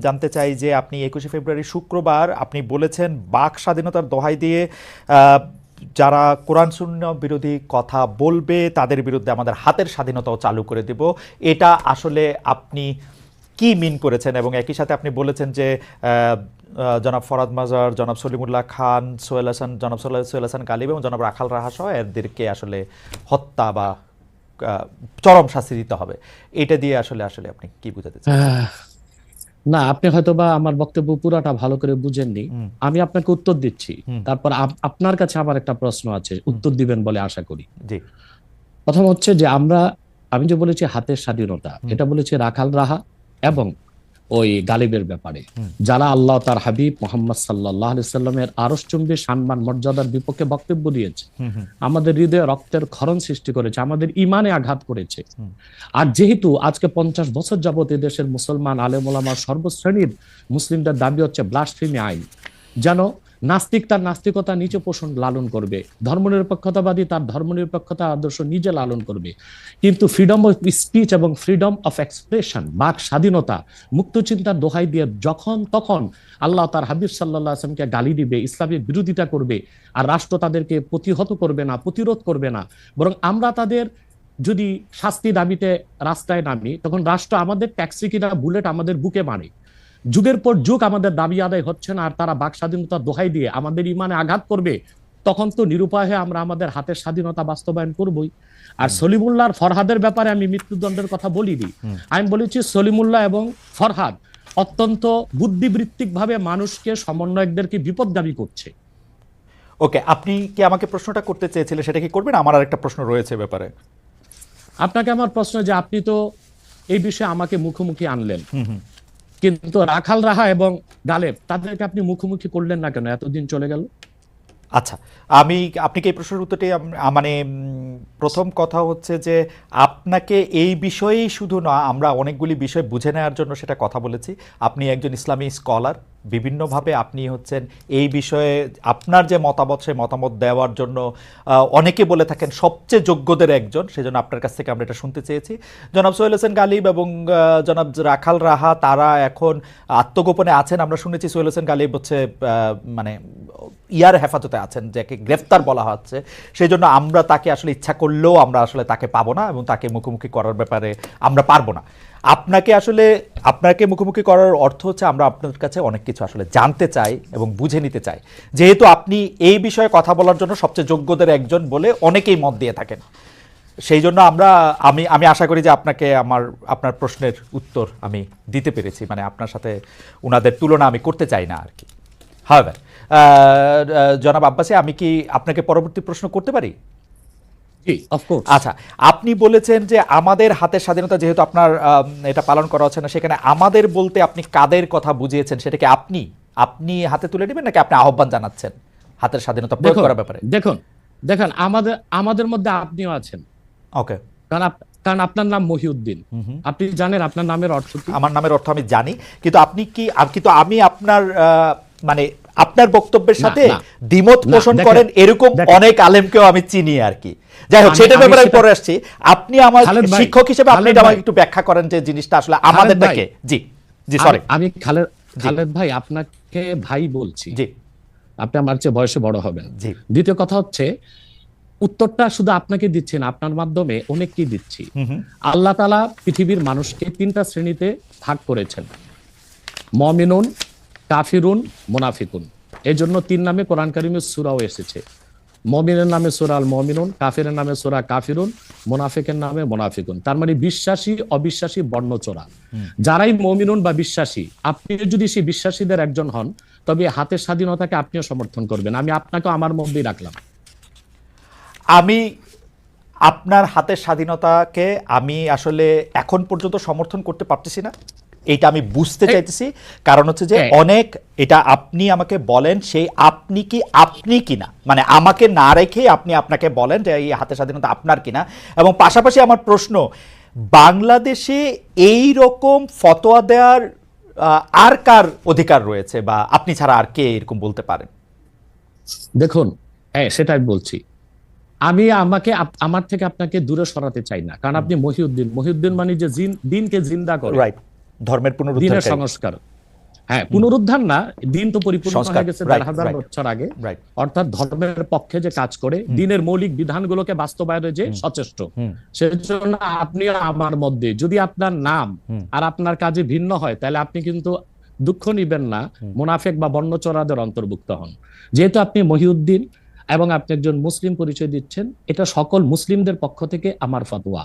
জানতে চাই যে আপনি 21শে ফেব্রুয়ারি শুক্রবার আপনি বলেছেন বাক স্বাধীনতার দোহাই দিয়ে যারা কোরআন সুন্নাহ বিরোধী কথা বলবে তাদের বিরুদ্ধে আমাদের হাতের স্বাধীনতাও চালু করে দেব। এটা আসলে আপনি কি মিন করেছেন? এবং একই সাথে আপনি বলেছেন যে জনাব ফরহাদ মাজার, জনাব সলিমুল্লাহ খান, জনাব সোহেল হাসান গালিব এবং জনাব রাখাল রাহা সহ এদেরকে আসলে হত্যা বা চরম শাস্তি দিতে হবে। এটা দিয়ে আসলে আসলে আপনি কি বুঝাতে চান? না, আপনি হয়তোবা আমার বক্তব্য পুরাটা ভালো করে বুঝেননি। আমি আপনাকে উত্তর দিচ্ছি, তারপর আপনার কাছে আমার একটা প্রশ্ন আছে, উত্তর দিবেন বলে আশা করি। জি। প্রথম হচ্ছে যে আমি যে বলেছি হাতের স্বাধীনতা, এটা বলেছি রাখাল রাহা এবং ওই গালিবের ব্যাপারে, যারা আল্লাহ তার হাবিব মোহাম্মদ সাল্লাল্লাহু আলাইহি সাল্লামের আরশচুম্বী সম্মান মর্যাদার বিপক্ষে বক্তব্য দিয়েছে, আমাদের হৃদয়ে রক্তের ক্ষরণ সৃষ্টি করেছে, আমাদের ইমানে আঘাত করেছে। আর যেহেতু আজকে 50 বছর যাবত দেশের মুসলমান আলেম ওলামা সর্বশ্রেণীর মুসলিমদের দাবি হচ্ছে ব্লাসফেমি আইন, যেন নাস্তিক তার নাস্তিকতা নিচে পোষণ লালন করবে, ধর্মনিরপেক্ষতাবাদী তার ধর্মনিরপেক্ষতা আদর্শ নিজে লালন করবে, কিন্তু ফ্রিডম অফ স্পিচ এবং ফ্রিডম অফ এক্সপ্রেশন, বাক স্বাধীনতা, মুক্ত চিন্তার দোহাই দিয়ে যখন তখন আল্লাহ তার হাবিব সাল্লাল্লাহু আলাইহি ওয়াসাল্লামকে গালি দিবে, ইসলামের বিরোধিতা করবে, আর রাষ্ট্র তাদেরকে প্রতিহত করবে না, প্রতিরোধ করবে না, বরং আমরা তাদের যদি শাস্তি দাবিতে রাস্তায় নামি, তখন রাষ্ট্র আমাদের ট্যাক্সি কিনা বুলেট আমাদের বুকে মারে। যুগের পর যুগ আমাদের দাবি আদায় হচ্ছে না, আর তারা বাক স্বাধীনতার দোহাই দিয়ে আমাদের ইমানে আঘাত করবে, তখন তো নিরুপায় হয়ে আমরা আমাদের হাতের স্বাধীনতা বাস্তবায়ন করবই। আর সলিমুল্লাহ ফরহাদের ব্যাপারে আমি মৃত্যুদণ্ডের কথা বলিনি, আমি বলেছি সলিমুল্লাহ এবং ফরহাদ অত্যন্ত বুদ্ধিবৃত্তিক ভাবে মানুষকে, সমন্বয়কদেরকে বিপদগামী করছে। ওকে, আপনি কি আমাকে প্রশ্নটা করতে চেয়েছিলেন, সেটা কি করবেন? আমার আরেকটা প্রশ্ন রয়েছে ব্যাপারে। আপনাকে আমার প্রশ্ন যে আপনি তো এই বিষয়ে আমাকে মুখোমুখি আনলেন, কিন্তু রাখাল রাহা এবং গালেব তাদেরকে আপনি মুখোমুখি করলেন না কেন? এতদিন চলে গেল। আচ্ছা, আপনি কি এই প্রশ্নের উত্তরটি মানে প্রথম কথা হচ্ছে যে আপনাকে এই বিষয়েই শুধু না, আমরা অনেকগুলি বিষয় বুঝে নেওয়ার জন্য সেটা কথা বলেছি। আপনি একজন ইসলামী স্কলার, বিভিন্নভাবে আপনি হচ্ছেন এই বিষয়ে আপনার যে মতামত, সেই মতামত দেওয়ার জন্য অনেকে বলে থাকেন সবচেয়ে যোগ্যদের একজন, সেজন্য আপনার কাছ থেকে আমরা এটা শুনতে চেয়েছি। জনাব সোহেল হাসান গালিব এবং জনাব রাখাল রাহা তারা এখন আত্মগোপনে আছেন। আমরা শুনেছি সোহেল হাসান গালিব হচ্ছে মানে ইয়ার হেফাজতে আছেন, যাকে গ্রেফতার বলা হচ্ছে। সেই জন্য আমরা তাকে আসলে ইচ্ছা করলেও আমরা আসলে তাকে পাবো না এবং তাকে মুখোমুখি করার ব্যাপারে আমরা পারবো না। আপনাকে মুখোমুখি করার অর্থ হচ্ছে আমরা আপনার কাছে অনেক কিছু আসলে জানতে চাই এবং বুঝে নিতে চাই, যেহেতু আপনি এই বিষয়ে কথা বলার জন্য সবচেয়ে যোগ্যদের একজন বলে অনেকেই মত দিয়ে থাকেন। সেই জন্য আমি আশা করি যে আপনার প্রশ্নের উত্তর আমি দিতে পেরেছি, মানে আপনার সাথে ওনাদের তুলনা আমি করতে চাই না আর কি। হাওয়ার জনাব আব্বাসী, আমি কি আপনাকে পরবর্তী প্রশ্ন করতে পারি? আচ্ছা, আপনি বলেছেন যে আমাদের হাতের স্বাধীনতা যেহেতু আপনার এটা পালন করা হচ্ছে না, সেখানে আমাদের বলতে আপনি কাদের কথা বুঝিয়েছেন? সেটাকে আপনি হাতে তুলে নেবেন নাকি আপনি আহ্বান জানাচ্ছেন হাতের স্বাধীনতা প্রয়োগ করার ব্যাপারে? দেখুন আমাদের মধ্যে আপনিও আছেন। ওকে, কারণ আপনার নাম মহিউদ্দিন, আপনি জানেন আপনার নামের অর্থ কি? আমার নামের অর্থ আমি জানি, কিন্তু আমি আপনার মানে আপনার বক্তব্যের সাথে দ্বিমত পোষণ করেন এরকম অনেক আলেমকেও আমি চিনি আর কি। যাই হোক, সেটার ব্যাপারে আমি পরে আসছি। আপনি আমার শিক্ষক হিসেবে আপনি এটা আমাকে একটু ব্যাখ্যা করেন যে জিনিসটা আসলে আমাদেরটাকে। জি জি, সরি। আমি খালেদ ভাই আপনাকে ভাই বলছি। জি, আপনি আমার চেয়ে বয়সে বড় হবেন। জি। দ্বিতীয় কথা হচ্ছে, উত্তরটা শুধু আপনাকে দিচ্ছি না, আপনার মাধ্যমে অনেককেই দিচ্ছি। আল্লাহ তাআলা পৃথিবীর মানুষকে 3টা শ্রেণীতে ভাগ করেছেন, মুমিনুন, কাফিরুন, মুনাফিকুন। এই জন্য 3 নামে কোরআন কারিমে সূরাও এসেছে। মুমিনের নামে সূরা আল মুমিনুন, কাফিরের নামে সূরা কাফিরুন, মুনাফিকের নামে মুনাফিকুন। তার মানে বিশ্বাসী অবিশ্বাসী বর্ণচোরা। যারাই মুমিনুন বা বিশ্বাসী, আপনি যদি সেই বিশ্বাসীদের একজন হন, তবে হাতের স্বাধীনতাকে আপনিও সমর্থন করবেন। আমি আপনাকে আমার মধ্যেই রাখলাম। আমি আপনার হাতের স্বাধীনতাকে আমি আসলে এখন পর্যন্ত সমর্থন করতে পারতেছি না, এটা আমি বুঝতে চাইতেছি। কারণ হচ্ছে যে এটা আপনি আমাকে বলেন, সেই আপনি কিনা, মানে আমাকে না রেখে আপনি আপনাকে বলেন যে এই হাতের স্বাধীনতা আপনার কিনা। এবং পাশাপাশি আমার প্রশ্ন, বাংলাদেশে এই রকম ফতোয়া দেওয়ার আর কার অধিকার রয়েছে, বা আপনি ছাড়া আর কে এরকম বলতে পারেন? দেখুন, সেটাই বলছি। আমার থেকে আপনাকে দূরে সরাতে চাই না, কারণ আপনি মহিউদ্দিন মানে যে দিনকে জিন্দা করে। ধর্মের দিনের পুনরুদ্ধারকারী। সংস্কার। হ্যাঁ, পুনরুদ্ধার না, দিন তো পরিপূর্ণ সংস্কার, হয়ে গেছে right, 1000 right, বছর আগে। right, অর্থাৎ ধর্মের পক্ষে যে কাজ করে, দিনের মৌলিক বিধানগুলোকে বাস্তবায়নে যে সচেষ্ট, সেজন্য আপনি আর আমার মধ্যে যদি আপনার নাম আর আপনার কাজে ভিন্ন হয়, তাহলে আপনি কিন্তু দুঃখ নিবেন না, মুনাফেক বা বর্ণচোরাদের অন্তর্ভুক্ত হন। যেহেতু আপনি মহিউদ্দিন এবং আপনি একজন মুসলিম পরিচয় দিচ্ছেন, এটা সকল মুসলিমদের পক্ষ থেকে আমার ফতোয়া।